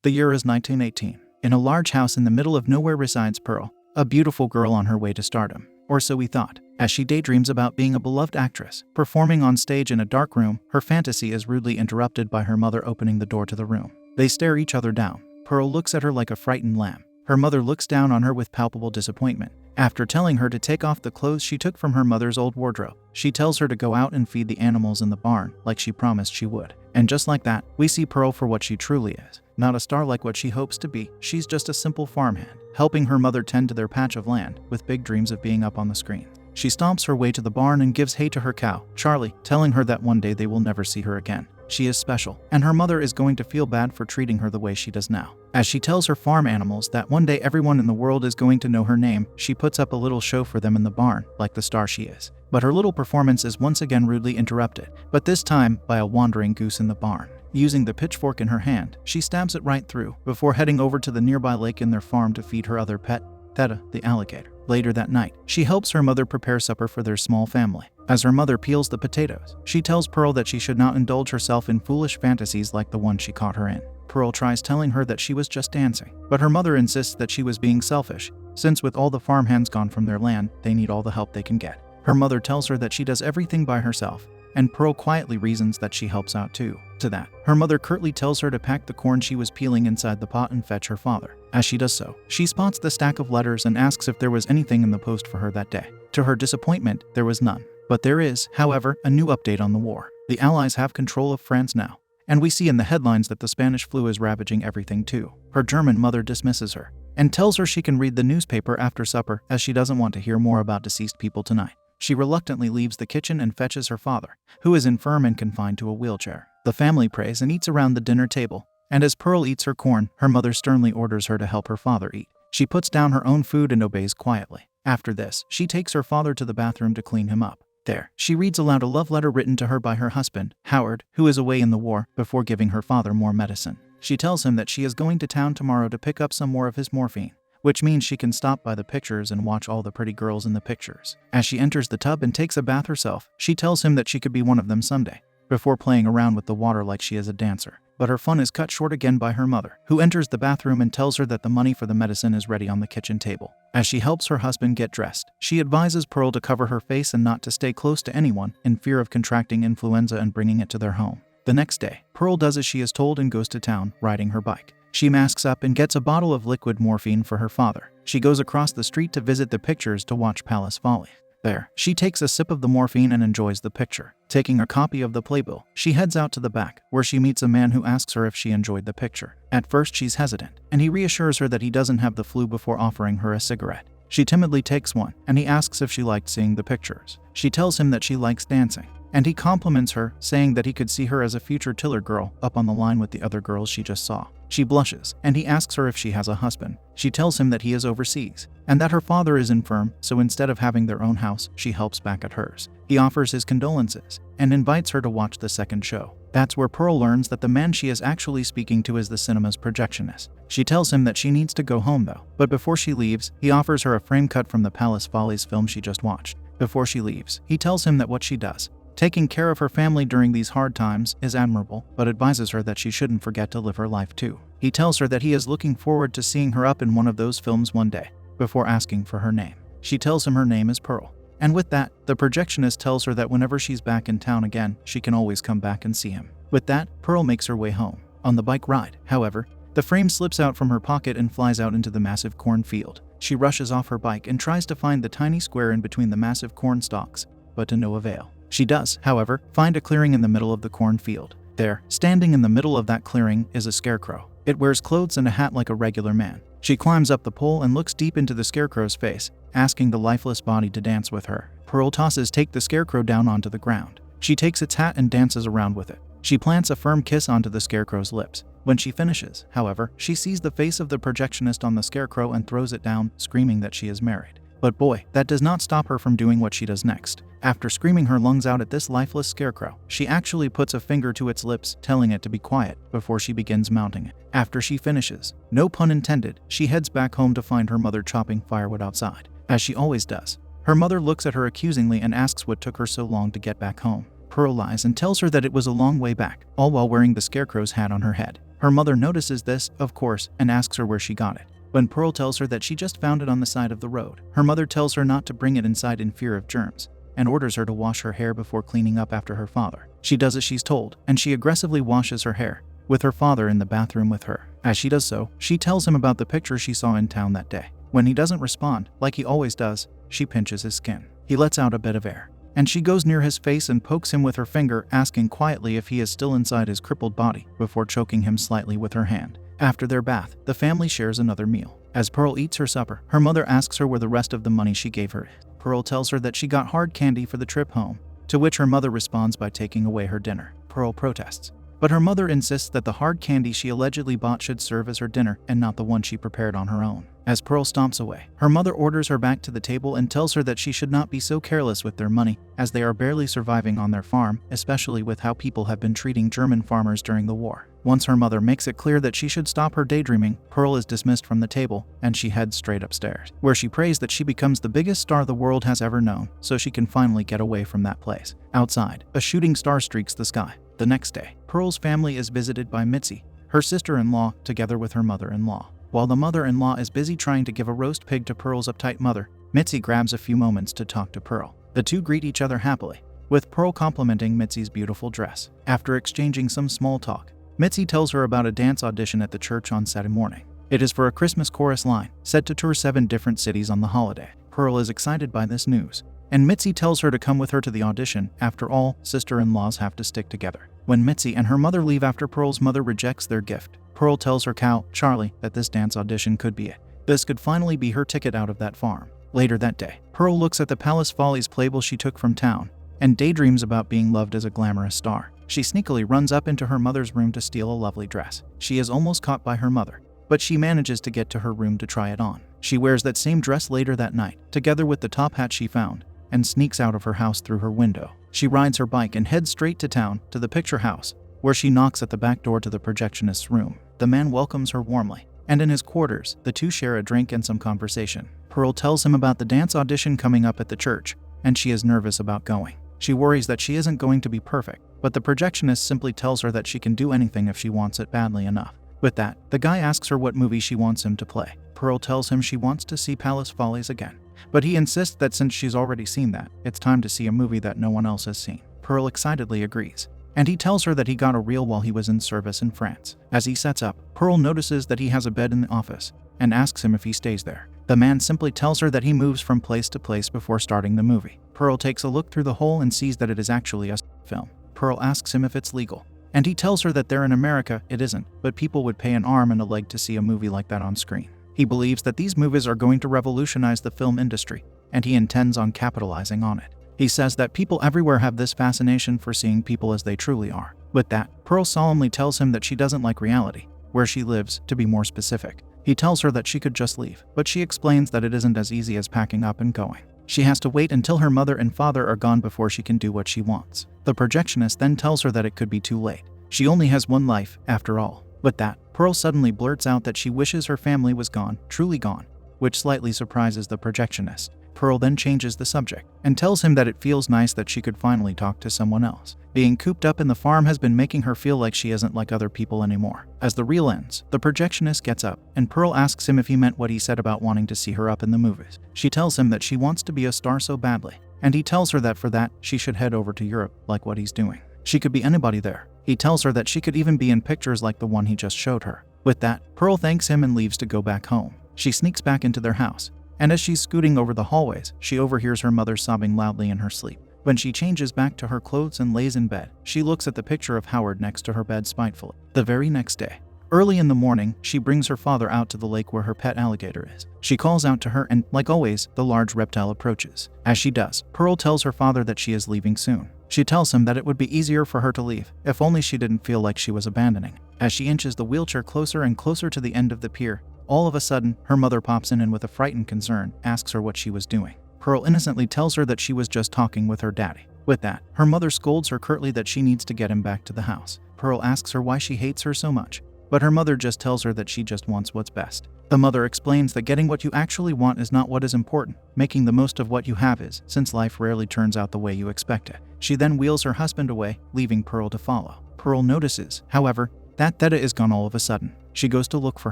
The year is 1918. In a large house in the middle of nowhere resides Pearl, a beautiful girl on her way to stardom. Or so we thought. As she daydreams about being a beloved actress, performing on stage in a dark room, her fantasy is rudely interrupted by her mother opening the door to the room. They stare each other down. Pearl looks at her like a frightened lamb. Her mother looks down on her with palpable disappointment. After telling her to take off the clothes she took from her mother's old wardrobe, she tells her to go out and feed the animals in the barn like she promised she would. And just like that, we see Pearl for what she truly is. Not a star like what she hopes to be, she's just a simple farmhand, helping her mother tend to their patch of land, with big dreams of being up on the screen. She stomps her way to the barn and gives hay to her cow, Charlie, telling her that one day they will never see her again. She is special, and her mother is going to feel bad for treating her the way she does now. As she tells her farm animals that one day everyone in the world is going to know her name, she puts up a little show for them in the barn, like the star she is. But her little performance is once again rudely interrupted, but this time by a wandering goose in the barn. Using the pitchfork in her hand, she stabs it right through, before heading over to the nearby lake in their farm to feed her other pet, Theta, the alligator. Later that night, she helps her mother prepare supper for their small family. As her mother peels the potatoes, she tells Pearl that she should not indulge herself in foolish fantasies like the one she caught her in. Pearl tries telling her that she was just dancing, but her mother insists that she was being selfish, since with all the farmhands gone from their land, they need all the help they can get. Her mother tells her that she does everything by herself, and Pearl quietly reasons that she helps out too. To that, her mother curtly tells her to pack the corn she was peeling inside the pot and fetch her father. As she does so, she spots the stack of letters and asks if there was anything in the post for her that day. To her disappointment, there was none. But there is, however, a new update on the war. The Allies have control of France now, and we see in the headlines that the Spanish flu is ravaging everything too. Her German mother dismisses her, and tells her she can read the newspaper after supper as she doesn't want to hear more about deceased people tonight. She reluctantly leaves the kitchen and fetches her father, who is infirm and confined to a wheelchair. The family prays and eats around the dinner table, and as Pearl eats her corn, her mother sternly orders her to help her father eat. She puts down her own food and obeys quietly. After this, she takes her father to the bathroom to clean him up. There, she reads aloud a love letter written to her by her husband, Howard, who is away in the war, before giving her father more medicine. She tells him that she is going to town tomorrow to pick up some more of his morphine, which means she can stop by the pictures and watch all the pretty girls in the pictures. As she enters the tub and takes a bath herself, she tells him that she could be one of them someday, before playing around with the water like she is a dancer. But her fun is cut short again by her mother, who enters the bathroom and tells her that the money for the medicine is ready on the kitchen table. As she helps her husband get dressed, she advises Pearl to cover her face and not to stay close to anyone, in fear of contracting influenza and bringing it to their home. The next day, Pearl does as she is told and goes to town, riding her bike. She masks up and gets a bottle of liquid morphine for her father. She goes across the street to visit the pictures to watch Palace Folly. There, she takes a sip of the morphine and enjoys the picture. Taking a copy of the playbill, she heads out to the back, where she meets a man who asks her if she enjoyed the picture. At first she's hesitant, and he reassures her that he doesn't have the flu before offering her a cigarette. She timidly takes one, and he asks if she liked seeing the pictures. She tells him that she likes dancing, and he compliments her, saying that he could see her as a future Tiller girl up on the line with the other girls she just saw. She blushes, and he asks her if she has a husband. She tells him that he is overseas, and that her father is infirm, so instead of having their own house, she helps back at hers. He offers his condolences, and invites her to watch the second show. That's where Pearl learns that the man she is actually speaking to is the cinema's projectionist. She tells him that she needs to go home though, but before she leaves, he offers her a frame cut from the Palace Follies film she just watched. Before she leaves, he tells him that what she does, taking care of her family during these hard times, is admirable, but advises her that she shouldn't forget to live her life too. He tells her that he is looking forward to seeing her up in one of those films one day, before asking for her name. She tells him her name is Pearl. And with that, the projectionist tells her that whenever she's back in town again, she can always come back and see him. With that, Pearl makes her way home. On the bike ride, however, the frame slips out from her pocket and flies out into the massive cornfield. She rushes off her bike and tries to find the tiny square in between the massive corn stalks, but to no avail. She does, however, find a clearing in the middle of the cornfield. There, standing in the middle of that clearing, is a scarecrow. It wears clothes and a hat like a regular man. She climbs up the pole and looks deep into the scarecrow's face, asking the lifeless body to dance with her. Pearl tosses the scarecrow down onto the ground. She takes its hat and dances around with it. She plants a firm kiss onto the scarecrow's lips. When she finishes, however, she sees the face of the projectionist on the scarecrow and throws it down, screaming that she is married. But boy, that does not stop her from doing what she does next. After screaming her lungs out at this lifeless scarecrow, she actually puts a finger to its lips, telling it to be quiet, before she begins mounting it. After she finishes, no pun intended, she heads back home to find her mother chopping firewood outside, as she always does. Her mother looks at her accusingly and asks what took her so long to get back home. Pearl lies and tells her that it was a long way back, all while wearing the scarecrow's hat on her head. Her mother notices this, of course, and asks her where she got it. When Pearl tells her that she just found it on the side of the road, her mother tells her not to bring it inside in fear of germs, and orders her to wash her hair before cleaning up after her father. She does as she's told, and she aggressively washes her hair, with her father in the bathroom with her. As she does so, she tells him about the picture she saw in town that day. When he doesn't respond, like he always does, she pinches his skin. He lets out a bit of air, and she goes near his face and pokes him with her finger, asking quietly if he is still inside his crippled body, before choking him slightly with her hand. After their bath, the family shares another meal. As Pearl eats her supper, her mother asks her where the rest of the money she gave her is. Pearl tells her that she got hard candy for the trip home, to which her mother responds by taking away her dinner. Pearl protests, but her mother insists that the hard candy she allegedly bought should serve as her dinner and not the one she prepared on her own. As Pearl stomps away, her mother orders her back to the table and tells her that she should not be so careless with their money, as they are barely surviving on their farm, especially with how people have been treating German farmers during the war. Once her mother makes it clear that she should stop her daydreaming, Pearl is dismissed from the table, and she heads straight upstairs, where she prays that she becomes the biggest star the world has ever known, so she can finally get away from that place. Outside, a shooting star streaks the sky. The next day, Pearl's family is visited by Mitzi, her sister-in-law, together with her mother-in-law. While the mother-in-law is busy trying to give a roast pig to Pearl's uptight mother, Mitzi grabs a few moments to talk to Pearl. The two greet each other happily, with Pearl complimenting Mitzi's beautiful dress. After exchanging some small talk, Mitzi tells her about a dance audition at the church on Saturday morning. It is for a Christmas chorus line, set to tour 7 different cities on the holiday. Pearl is excited by this news, and Mitzi tells her to come with her to the audition. After all, sister-in-laws have to stick together. When Mitzi and her mother leave after Pearl's mother rejects their gift, Pearl tells her cow, Charlie, that this dance audition could be it. This could finally be her ticket out of that farm. Later that day, Pearl looks at the Palace Follies playbill she took from town, and daydreams about being loved as a glamorous star. She sneakily runs up into her mother's room to steal a lovely dress. She is almost caught by her mother, but she manages to get to her room to try it on. She wears that same dress later that night, together with the top hat she found, and sneaks out of her house through her window. She rides her bike and heads straight to town, to the picture house, where she knocks at the back door to the projectionist's room. The man welcomes her warmly, and in his quarters, the two share a drink and some conversation. Pearl tells him about the dance audition coming up at the church, and she is nervous about going. She worries that she isn't going to be perfect, but the projectionist simply tells her that she can do anything if she wants it badly enough. With that, the guy asks her what movie she wants him to play. Pearl tells him she wants to see Palace Follies again, but he insists that since she's already seen that, it's time to see a movie that no one else has seen. Pearl excitedly agrees, and he tells her that he got a reel while he was in service in France. As he sets up, Pearl notices that he has a bed in the office, and asks him if he stays there. The man simply tells her that he moves from place to place before starting the movie. Pearl takes a look through the hole and sees that it is actually a film. Pearl asks him if it's legal, and he tells her that there in America it isn't, but people would pay an arm and a leg to see a movie like that on screen. He believes that these movies are going to revolutionize the film industry, and he intends on capitalizing on it. He says that people everywhere have this fascination for seeing people as they truly are. With that, Pearl solemnly tells him that she doesn't like reality, where she lives, to be more specific. He tells her that she could just leave, but she explains that it isn't as easy as packing up and going. She has to wait until her mother and father are gone before she can do what she wants. The projectionist then tells her that it could be too late. She only has one life, after all. With that, Pearl suddenly blurts out that she wishes her family was gone, truly gone, which slightly surprises the projectionist. Pearl then changes the subject, and tells him that it feels nice that she could finally talk to someone else. Being cooped up in the farm has been making her feel like she isn't like other people anymore. As the reel ends, the projectionist gets up, and Pearl asks him if he meant what he said about wanting to see her up in the movies. She tells him that she wants to be a star so badly, and he tells her that for that, she should head over to Europe, like what he's doing. She could be anybody there. He tells her that she could even be in pictures like the one he just showed her. With that, Pearl thanks him and leaves to go back home. She sneaks back into their house, and as she's scooting over the hallways, she overhears her mother sobbing loudly in her sleep. When she changes back to her clothes and lays in bed, she looks at the picture of Howard next to her bed spitefully. The very next day, early in the morning, she brings her father out to the lake where her pet alligator is. She calls out to her and, like always, the large reptile approaches. As she does, Pearl tells her father that she is leaving soon. She tells him that it would be easier for her to leave, if only she didn't feel like she was abandoning. As she inches the wheelchair closer and closer to the end of the pier, all of a sudden, her mother pops in and with a frightened concern, asks her what she was doing. Pearl innocently tells her that she was just talking with her daddy. With that, her mother scolds her curtly that she needs to get him back to the house. Pearl asks her why she hates her so much, but her mother just tells her that she just wants what's best. The mother explains that getting what you actually want is not what is important, making the most of what you have is, since life rarely turns out the way you expect it. She then wheels her husband away, leaving Pearl to follow. Pearl notices, however, that Theta is gone all of a sudden. She goes to look for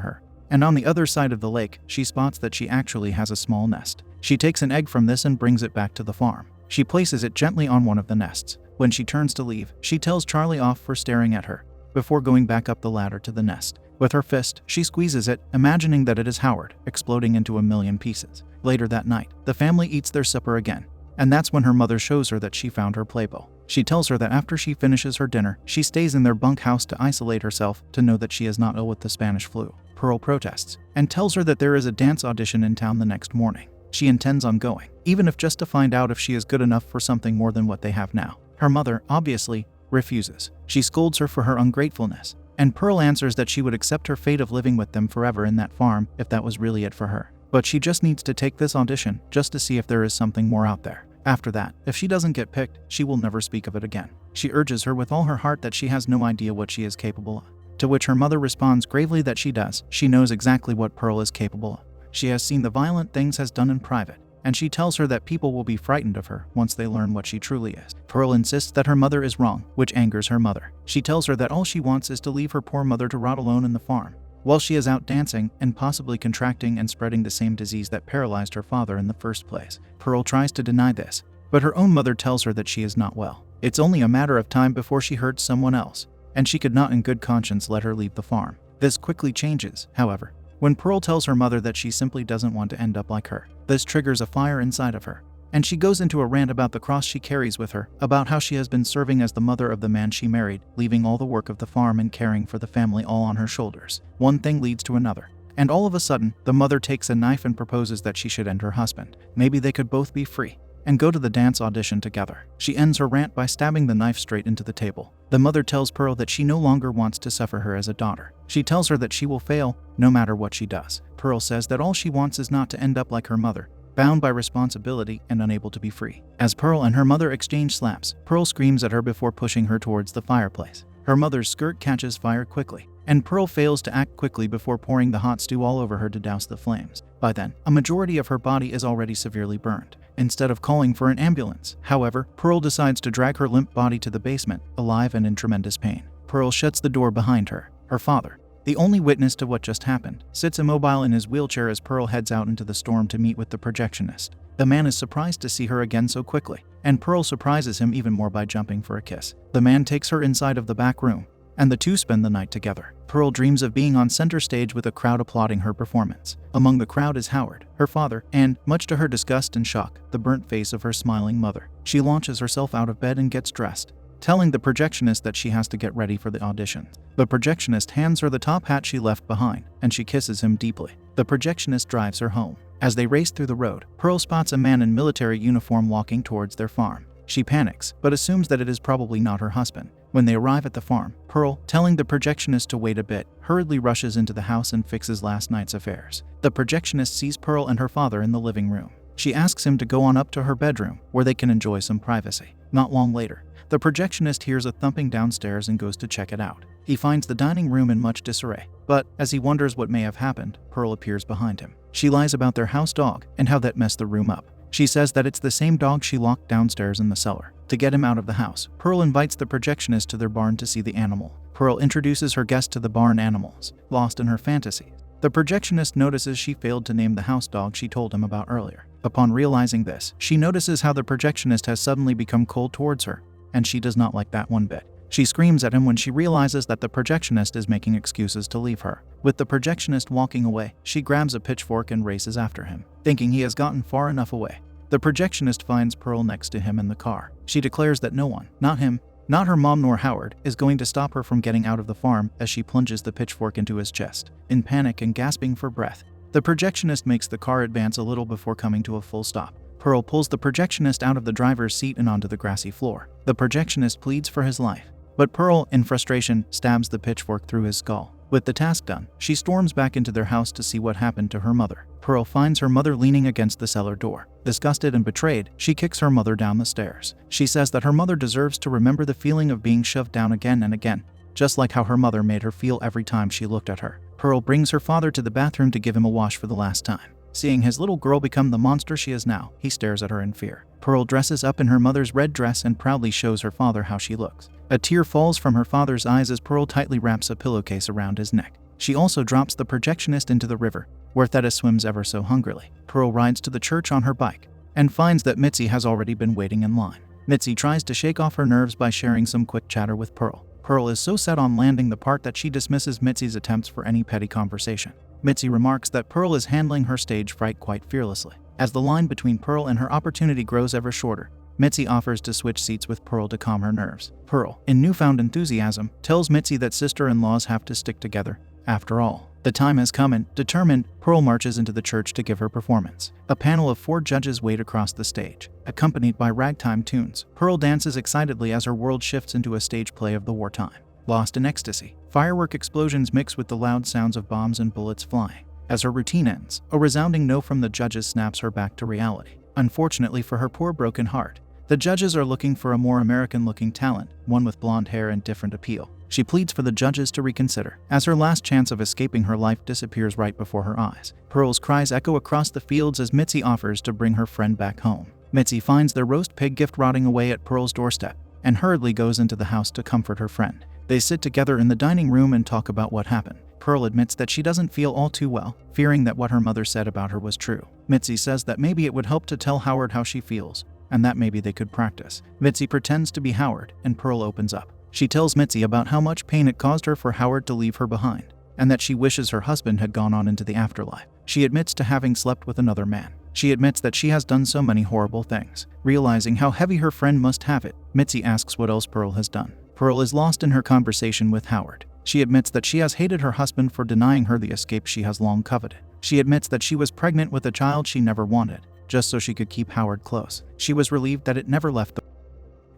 her. And on the other side of the lake, she spots that she actually has a small nest. She takes an egg from this and brings it back to the farm. She places it gently on one of the nests. When she turns to leave, she tells Charlie off for staring at her, before going back up the ladder to the nest. With her fist, she squeezes it, imagining that it is Howard, exploding into a million pieces. Later that night, the family eats their supper again, and that's when her mother shows her that she found her playbow. She tells her that after she finishes her dinner, she stays in their bunkhouse to isolate herself, to know that she is not ill with the Spanish flu. Pearl protests, and tells her that there is a dance audition in town the next morning. She intends on going, even if just to find out if she is good enough for something more than what they have now. Her mother, obviously, refuses. She scolds her for her ungratefulness, and Pearl answers that she would accept her fate of living with them forever in that farm if that was really it for her. But she just needs to take this audition just to see if there is something more out there. After that, if she doesn't get picked, she will never speak of it again. She urges her with all her heart that she has no idea what she is capable of. To which her mother responds gravely that she does. She knows exactly what Pearl is capable of. She has seen the violent things has done in private, and she tells her that people will be frightened of her once they learn what she truly is. Pearl insists that her mother is wrong, which angers her mother. She tells her that all she wants is to leave her poor mother to rot alone in the farm, while she is out dancing and possibly contracting and spreading the same disease that paralyzed her father in the first place. Pearl tries to deny this, but her own mother tells her that she is not well. It's only a matter of time before she hurts someone else, and she could not in good conscience let her leave the farm. This quickly changes, however, when Pearl tells her mother that she simply doesn't want to end up like her. This triggers a fire inside of her, and she goes into a rant about the cross she carries with her, about how she has been serving as the mother of the man she married, leaving all the work of the farm and caring for the family all on her shoulders. One thing leads to another, and all of a sudden, the mother takes a knife and proposes that she should end her husband. Maybe they could both be free and go to the dance audition together. She ends her rant by stabbing the knife straight into the table. The mother tells Pearl that she no longer wants to suffer her as a daughter. She tells her that she will fail no matter what she does. Pearl says that all she wants is not to end up like her mother, bound by responsibility and unable to be free. As Pearl and her mother exchange slaps, Pearl screams at her before pushing her towards the fireplace. Her mother's skirt catches fire quickly, and Pearl fails to act quickly before pouring the hot stew all over her to douse the flames. By then, a majority of her body is already severely burned. Instead of calling for an ambulance, however, Pearl decides to drag her limp body to the basement, alive and in tremendous pain. Pearl shuts the door behind her. Her father, the only witness to what just happened, sits immobile in his wheelchair as Pearl heads out into the storm to meet with the projectionist. The man is surprised to see her again so quickly, and Pearl surprises him even more by jumping for a kiss. The man takes her inside of the back room, and the two spend the night together. Pearl dreams of being on center stage with a crowd applauding her performance. Among the crowd is Howard, her father, and, much to her disgust and shock, the burnt face of her smiling mother. She launches herself out of bed and gets dressed, telling the projectionist that she has to get ready for the audition. The projectionist hands her the top hat she left behind, and she kisses him deeply. The projectionist drives her home. As they race through the road, Pearl spots a man in military uniform walking towards their farm. She panics, but assumes that it is probably not her husband. When they arrive at the farm, Pearl, telling the projectionist to wait a bit, hurriedly rushes into the house and fixes last night's affairs. The projectionist sees Pearl and her father in the living room. She asks him to go on up to her bedroom, where they can enjoy some privacy. Not long later, the projectionist hears a thumping downstairs and goes to check it out. He finds the dining room in much disarray, but as he wonders what may have happened, Pearl appears behind him. She lies about their house dog and how that messed the room up. She says that it's the same dog she locked downstairs in the cellar. To get him out of the house, Pearl invites the projectionist to their barn to see the animal. Pearl introduces her guest to the barn animals, lost in her fantasies. The projectionist notices she failed to name the house dog she told him about earlier. Upon realizing this, she notices how the projectionist has suddenly become cold towards her, and she does not like that one bit. She screams at him when she realizes that the projectionist is making excuses to leave her. With the projectionist walking away, she grabs a pitchfork and races after him, thinking he has gotten far enough away. The projectionist finds Pearl next to him in the car. She declares that no one, not him, not her mom nor Howard, is going to stop her from getting out of the farm as she plunges the pitchfork into his chest. In panic and gasping for breath, the projectionist makes the car advance a little before coming to a full stop. Pearl pulls the projectionist out of the driver's seat and onto the grassy floor. The projectionist pleads for his life, but Pearl, in frustration, stabs the pitchfork through his skull. With the task done, she storms back into their house to see what happened to her mother. Pearl finds her mother leaning against the cellar door. Disgusted and betrayed, she kicks her mother down the stairs. She says that her mother deserves to remember the feeling of being shoved down again and again, just like how her mother made her feel every time she looked at her. Pearl brings her father to the bathroom to give him a wash for the last time. Seeing his little girl become the monster she is now, he stares at her in fear. Pearl dresses up in her mother's red dress and proudly shows her father how she looks. A tear falls from her father's eyes as Pearl tightly wraps a pillowcase around his neck. She also drops the projectionist into the river, where Theta swims ever so hungrily. Pearl rides to the church on her bike and finds that Mitzi has already been waiting in line. Mitzi tries to shake off her nerves by sharing some quick chatter with Pearl. Pearl is so set on landing the part that she dismisses Mitzi's attempts for any petty conversation. Mitzi remarks that Pearl is handling her stage fright quite fearlessly. As the line between Pearl and her opportunity grows ever shorter, Mitzi offers to switch seats with Pearl to calm her nerves. Pearl, in newfound enthusiasm, tells Mitzi that sister-in-laws have to stick together. After all, the time has come and, determined, Pearl marches into the church to give her performance. A panel of 4 judges wait across the stage. Accompanied by ragtime tunes, Pearl dances excitedly as her world shifts into a stage play of the wartime. Lost in ecstasy, firework explosions mix with the loud sounds of bombs and bullets flying. As her routine ends, a resounding no from the judges snaps her back to reality. Unfortunately for her poor broken heart, the judges are looking for a more American-looking talent, one with blonde hair and different appeal. She pleads for the judges to reconsider, as her last chance of escaping her life disappears right before her eyes. Pearl's cries echo across the fields as Mitzi offers to bring her friend back home. Mitzi finds their roast pig gift rotting away at Pearl's doorstep, and hurriedly goes into the house to comfort her friend. They sit together in the dining room and talk about what happened. Pearl admits that she doesn't feel all too well, fearing that what her mother said about her was true. Mitzi says that maybe it would help to tell Howard how she feels, and that maybe they could practice. Mitzi pretends to be Howard, and Pearl opens up. She tells Mitzi about how much pain it caused her for Howard to leave her behind, and that she wishes her husband had gone on into the afterlife. She admits to having slept with another man. She admits that she has done so many horrible things. Realizing how heavy her friend must have it, Mitzi asks what else Pearl has done. Pearl is lost in her conversation with Howard. She admits that she has hated her husband for denying her the escape she has long coveted. She admits that she was pregnant with a child she never wanted, just so she could keep Howard close. She was relieved that it never left the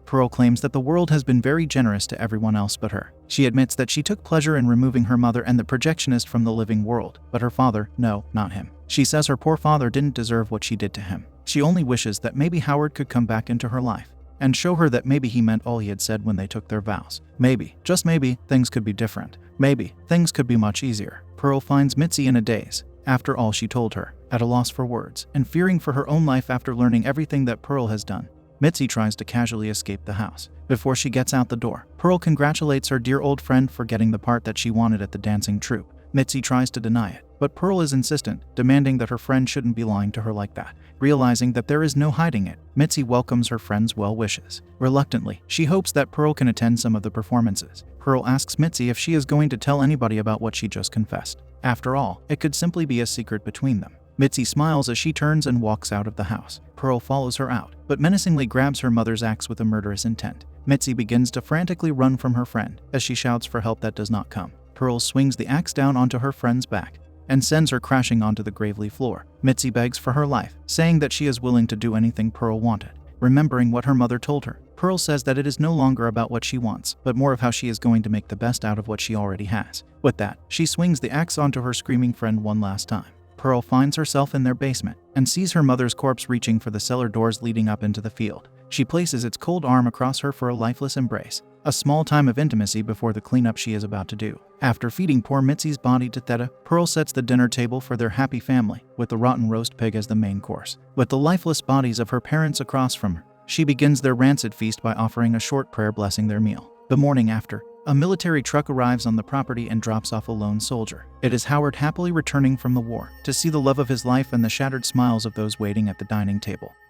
Pearl claims that the world has been very generous to everyone else but her. She admits that she took pleasure in removing her mother and the projectionist from the living world, but her father, no, not him. She says her poor father didn't deserve what she did to him. She only wishes that maybe Howard could come back into her life and show her that maybe he meant all he had said when they took their vows. Maybe, just maybe, things could be different. Maybe, things could be much easier. Pearl finds Mitzi in a daze, after all she told her, at a loss for words, and fearing for her own life after learning everything that Pearl has done. Mitzi tries to casually escape the house. Before she gets out the door, Pearl congratulates her dear old friend for getting the part that she wanted at the dancing troupe. Mitzi tries to deny it, but Pearl is insistent, demanding that her friend shouldn't be lying to her like that. Realizing that there is no hiding it, Mitzi welcomes her friend's well wishes. Reluctantly, she hopes that Pearl can attend some of the performances. Pearl asks Mitzi if she is going to tell anybody about what she just confessed. After all, it could simply be a secret between them. Mitzi smiles as she turns and walks out of the house. Pearl follows her out, but menacingly grabs her mother's axe with a murderous intent. Mitzi begins to frantically run from her friend as she shouts for help that does not come. Pearl swings the axe down onto her friend's back and sends her crashing onto the gravely floor. Mitzi begs for her life, saying that she is willing to do anything Pearl wanted. Remembering what her mother told her, Pearl says that it is no longer about what she wants, but more of how she is going to make the best out of what she already has. With that, she swings the axe onto her screaming friend one last time. Pearl finds herself in their basement and sees her mother's corpse reaching for the cellar doors leading up into the field. She places its cold arm across her for a lifeless embrace, a small time of intimacy before the cleanup she is about to do. After feeding poor Mitzi's body to Theta, Pearl sets the dinner table for their happy family, with the rotten roast pig as the main course. With the lifeless bodies of her parents across from her, she begins their rancid feast by offering a short prayer blessing their meal. The morning after, a military truck arrives on the property and drops off a lone soldier. It is Howard happily returning from the war to see the love of his life and the shattered smiles of those waiting at the dining table.